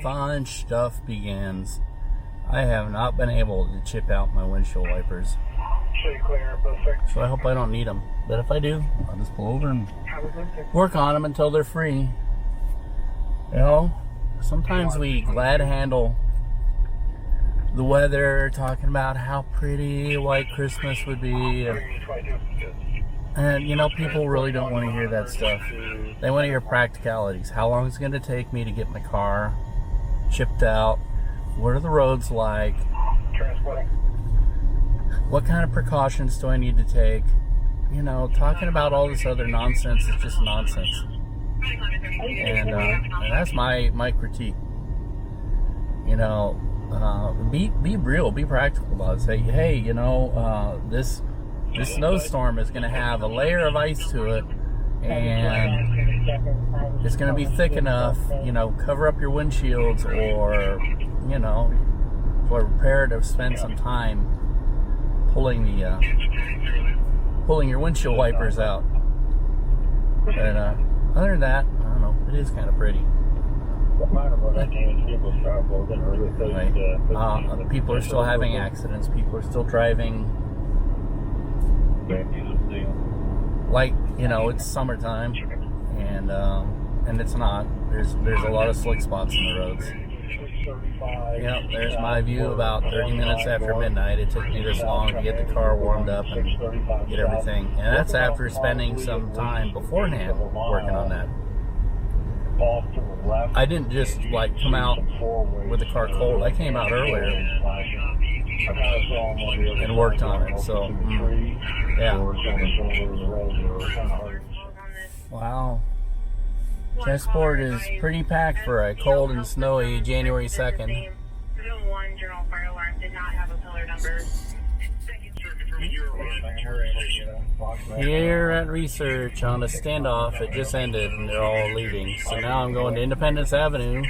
fun stuff begins. I have not been able to chip out my windshield wipers. So I hope I don't need them. But if I do, I'll just pull over and work on them until they're free. You know, sometimes we glad handle the weather, talking about how pretty white Christmas would be. And you know, people really don't want to hear that stuff. They want to hear practicalities. How long is it going to take me to get my car chipped out? What are the roads like? What kind of precautions do I need to take? You know, talking about all this other nonsense is just nonsense. And that's my critique. You know, be real, be practical about it. Say, hey, you know, this snowstorm is going to have a layer of ice to it, and it's going to be thick enough. You know, cover up your windshields, or you know, or prepare to spend some time pulling your windshield wipers out. But other than that, I don't know. It is kind of pretty. Right. People are still having accidents. People are still driving like, you know, it's summertime, and it's not. There's a lot of slick spots in the roads. Yep, there's my view about 30 minutes after midnight. It took me this long to get the car warmed up and get everything. And that's after spending some time beforehand working on that. I didn't just like come out with the car cold. I came out earlier and worked on it. So, yeah. Wow. Chessport is pretty packed for a cold and snowy January 2nd. Here at Research on a standoff, it just ended and they're all leaving. So now I'm going to Independence Avenue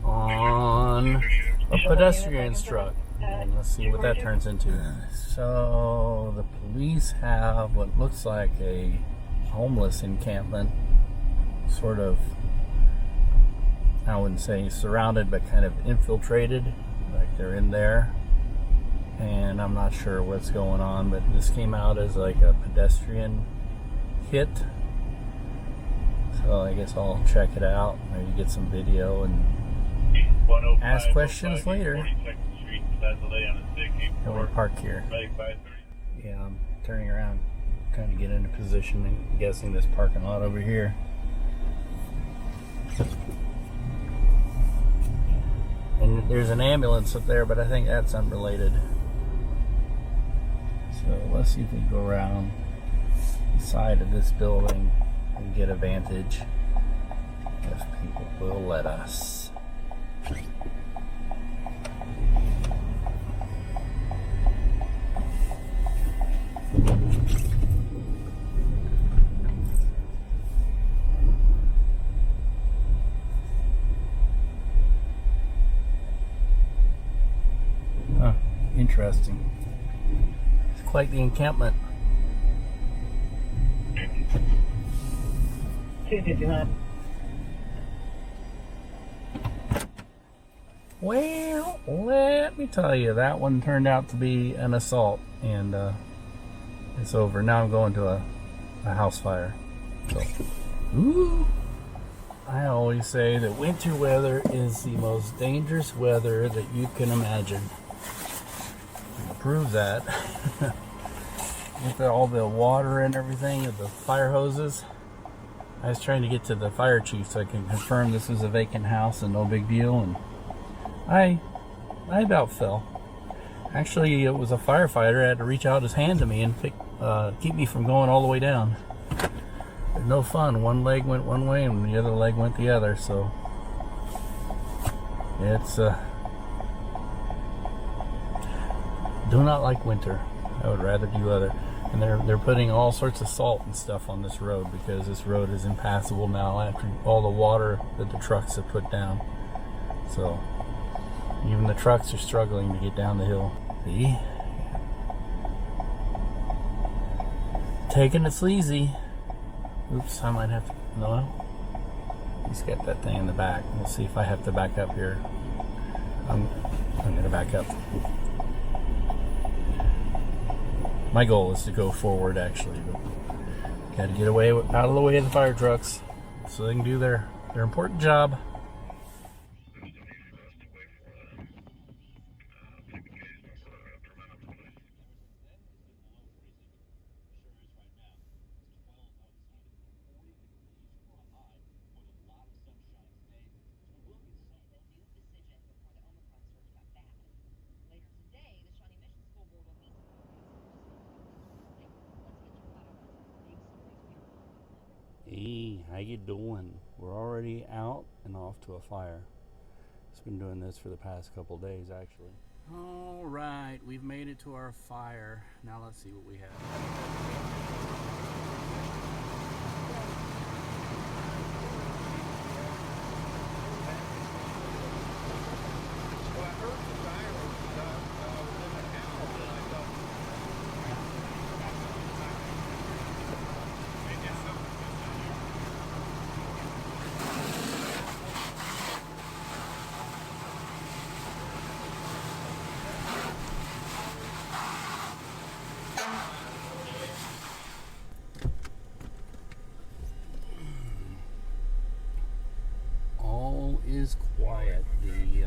on a pedestrian's truck. And let's see what that turns into. So the police have what looks like a homeless encampment, sort of, I wouldn't say surrounded, but kind of infiltrated, like they're in there. And I'm not sure what's going on, but this came out as like a pedestrian hit. So I guess I'll check it out, maybe get some video and ask questions later. And we park here. Yeah, I'm turning around, trying to get into position and guessing this parking lot over here. And there's an ambulance up there, but I think that's unrelated. So let's see if we can go around the side of this building and get a vantage, if people will let us. Huh, interesting. Quite the encampment. Well, let me tell you, that one turned out to be an assault, and it's over. Now I'm going to a house fire. So, ooh, I always say that winter weather is the most dangerous weather that you can imagine. Prove that with all the water and everything of the fire hoses. I was trying to get to the fire chief so I can confirm this was a vacant house and no big deal, and I about fell. Actually, it was a firefighter. Had to reach out his hand to me and keep me from going all the way down. But no fun. One leg went one way and the other leg went the other, so it's do not like winter. I would rather do other. And they're putting all sorts of salt and stuff on this road because this road is impassable now after all the water that the trucks have put down. So even the trucks are struggling to get down the hill. See? Taking it sleazy. Oops, I might have to. No. He's got that thing in the back. We'll see if I have to back up here. I'm going to back up. My goal is to go forward, actually, but got to get away out of the way of the fire trucks so they can do their important job. Hey, how you doing? We're already out and off to a fire. It's been doing this for the past couple days, actually. All right, we've made it to our fire. Now let's see what we have. Is quiet. The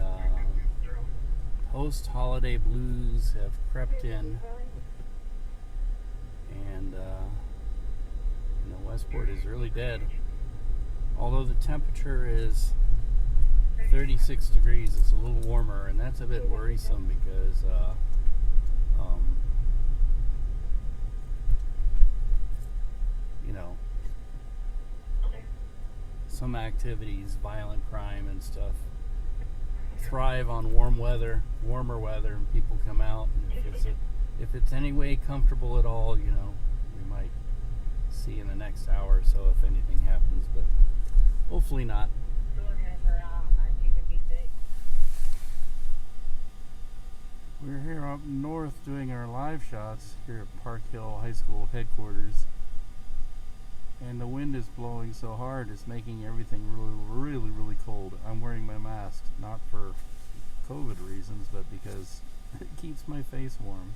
post-holiday blues have crept in, and Westport is really dead. Although the temperature is 36 degrees, it's a little warmer, and that's a bit worrisome because some activities, violent crime and stuff, thrive on warmer weather, and people come out. And if it's any way comfortable at all, we might see in the next hour or so if anything happens, but hopefully not. We're here up north doing our live shots here at Park Hill High School headquarters. And the wind is blowing so hard, it's making everything really, really, really cold. I'm wearing my mask, not for COVID reasons, but because it keeps my face warm.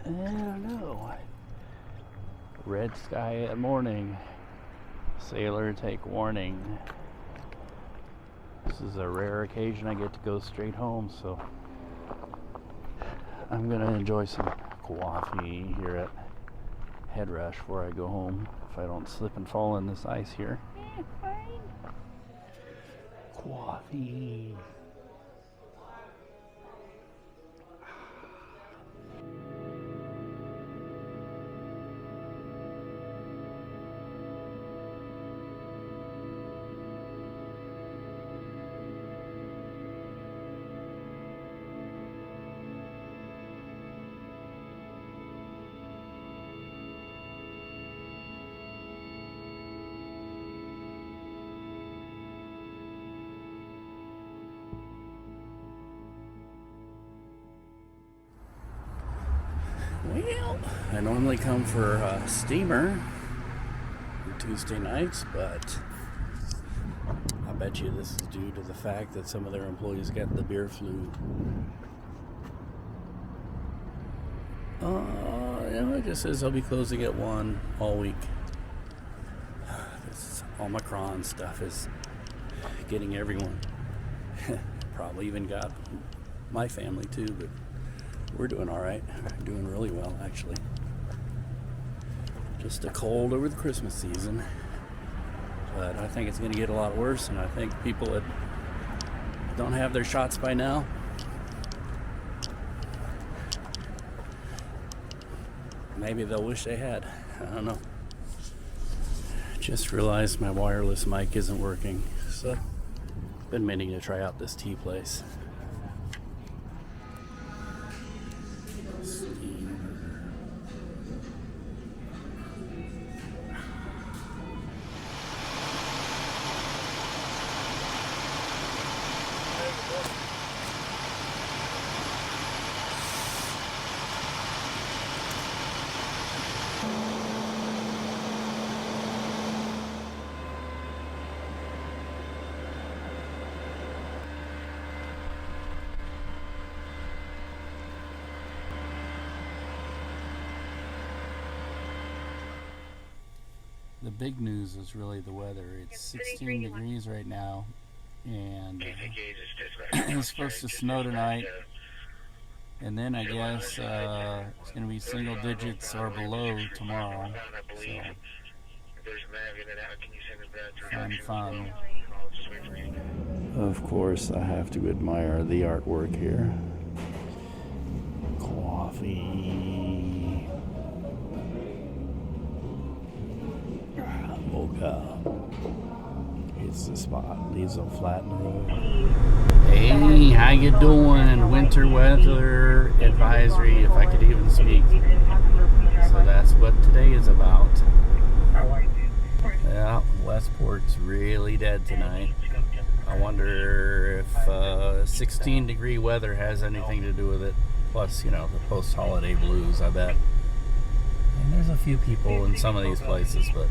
I don't know. Red sky at morning. Sailor take warning. This is a rare occasion I get to go straight home, so I'm gonna enjoy some coffee here at Head Rush before I go home, if I don't slip and fall in this ice here. Coffee. I normally come for steamer on Tuesday nights, but I bet you this is due to the fact that some of their employees got the beer flu. It just says I'll be closing at 1 all week. This Omicron stuff is getting everyone. Probably even got my family too, but we're doing all right. Doing really well, actually. Just a cold over the Christmas season, but I think it's going to get a lot worse, and I think people that don't have their shots by now, maybe they'll wish they had. I don't know. Just realized my wireless mic isn't working, so been meaning to try out this tea place. The big news is really the weather. It's 16 degrees right now, and it's supposed to snow tonight. And then I guess it's going to be single digits or below tomorrow. So, fun. Of course, I have to admire the artwork here. Coffee. Mocha. It's the spot. Leaves will flatten the road. Hey, how you doing? Winter weather advisory, if I could even speak. So that's what today is about. Yeah, Westport's really dead tonight. I wonder if 16 degree weather has anything to do with it. Plus, the post-holiday blues, I bet. And there's a few people in some of these places, but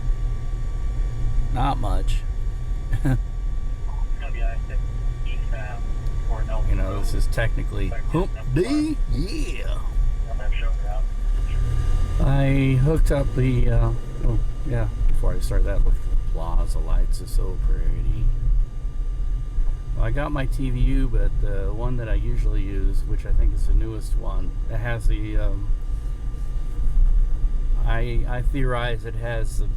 not much. This is technically hump day. Yeah. I hooked up the before I start that, look at the plaza lights, is so pretty. Well, I got my TVU, but the one that I usually use, which I think is the newest one, it has the I theorize it has the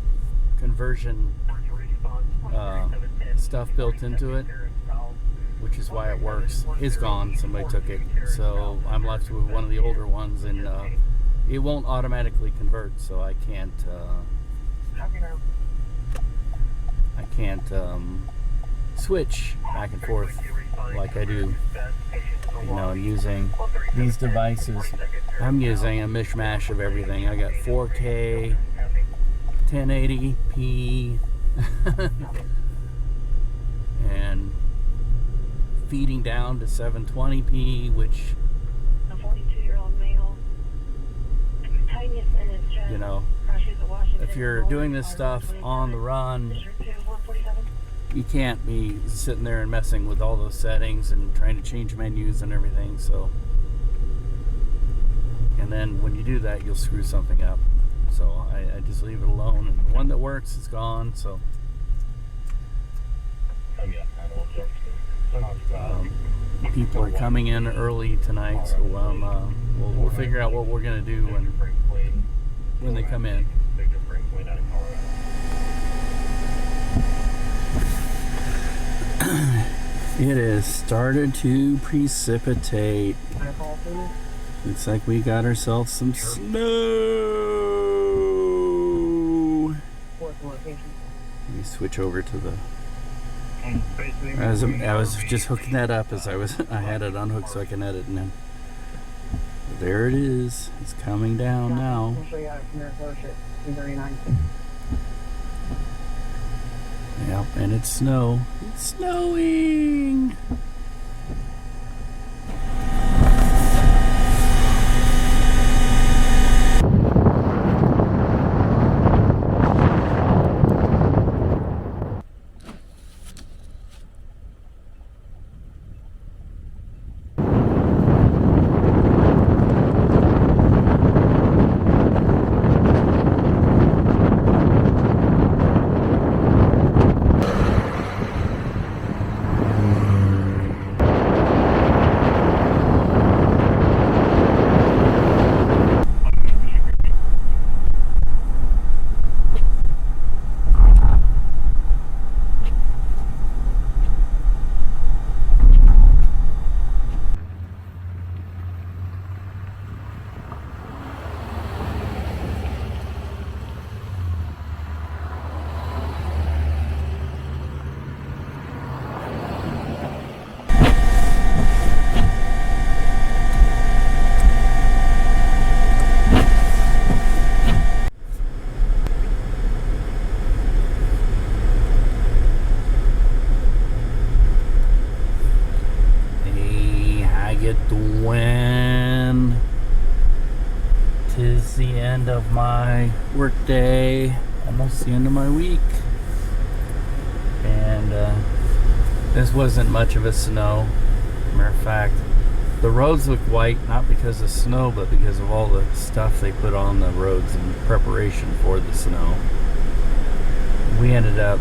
conversion stuff built into it, which is why it works. It's gone. Somebody took it, so I'm left with one of the older ones, and it won't automatically convert, so I can't switch back and forth like I do. I'm using these devices. I'm using a mishmash of everything. I got 4K, 1080p, and feeding down to 720p, which, a 42-year-old male, tiniest in his chest, if you're doing this stuff on the run, you can't be sitting there and messing with all those settings and trying to change menus and everything. So, and then when you do that, you'll screw something up. So I just leave it alone, and the one that works is gone. So people are coming in early tonight, so we'll figure out what we're gonna do when they come in. It has started to precipitate. Looks like we got ourselves some snow. Let me switch over to the. I was just hooking that up as I had it unhooked so I can edit, and then there it is. It's coming down now. Yep, and it's snow. It's snowing. end of my work day, almost the end of my week. And this wasn't much of a snow. Matter of fact, the roads look white, not because of snow, but because of all the stuff they put on the roads in preparation for the snow. We ended up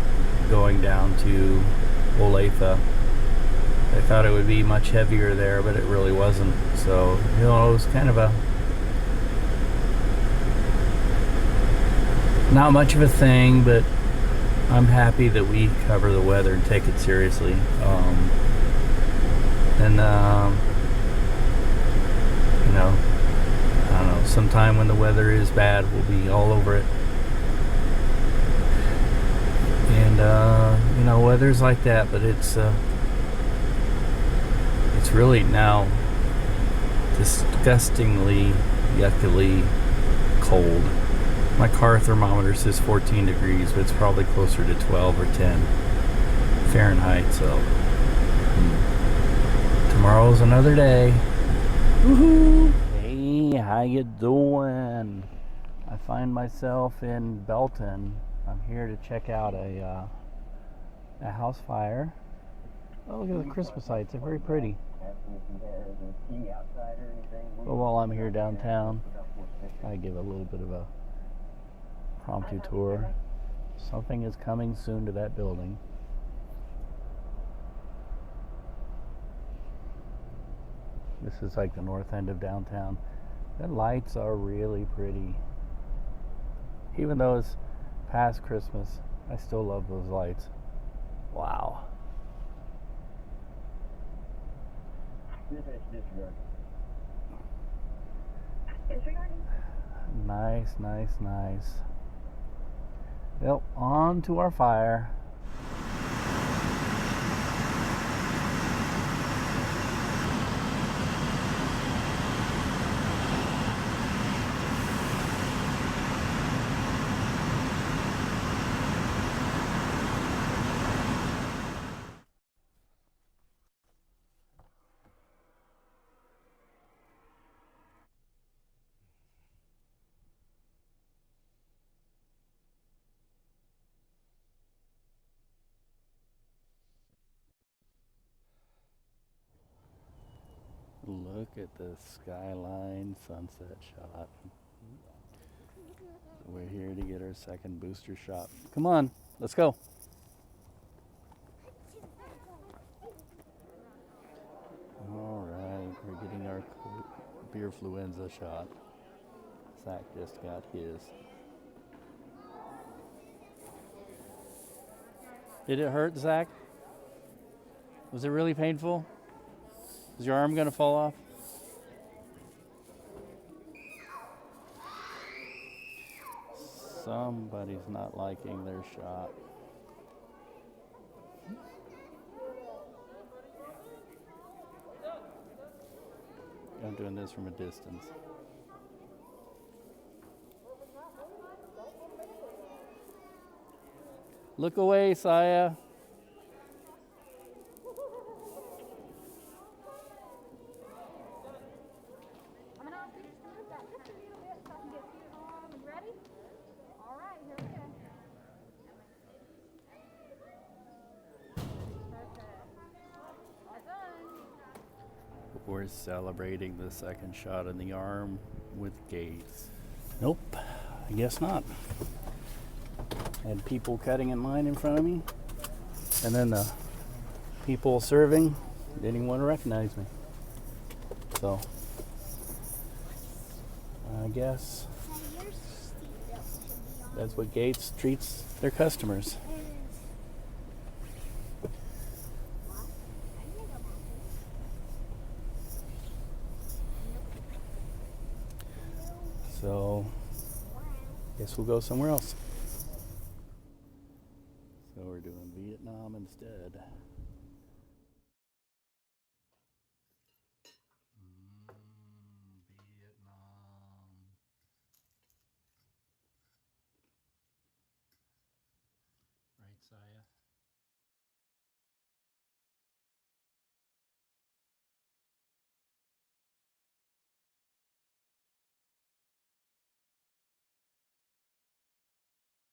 going down to Olathe. I thought it would be much heavier there, but it really wasn't. So, it was kind of a not much of a thing, but I'm happy that we cover the weather and take it seriously. I don't know, sometime when the weather is bad, we'll be all over it. And, weather's like that, but it's really now disgustingly, yuckily cold. My car thermometer says 14 degrees, but it's probably closer to 12 or 10 Fahrenheit, so tomorrow's another day. Woohoo! Hey, how you doing? I find myself in Belton. I'm here to check out a house fire. Oh, look at the Christmas lights. They're very pretty. But while I'm here downtown, I give a little bit of a impromptu tour. Something is coming soon to that building. This is like the north end of downtown. The lights are really pretty. Even though it's past Christmas, I still love those lights. Wow. Nice, nice, nice. Well, on to our fire. Look at the skyline sunset shot. We're here to get our second booster shot. Come on, let's go. All right, we're getting our beerfluenza shot. Zach just got his. Did it hurt, Zach? Was it really painful? Is your arm going to fall off? Somebody's not liking their shot. I'm doing this from a distance. Look away, Saya. We're celebrating the second shot in the arm with Gates. Nope, I guess not. I had people cutting in line in front of me, and then the people serving didn't even want to recognize me. So, I guess that's what Gates treats their customers. So, guess we'll go somewhere else. So we're doing Vietnam instead. Vietnam. Right, Saya?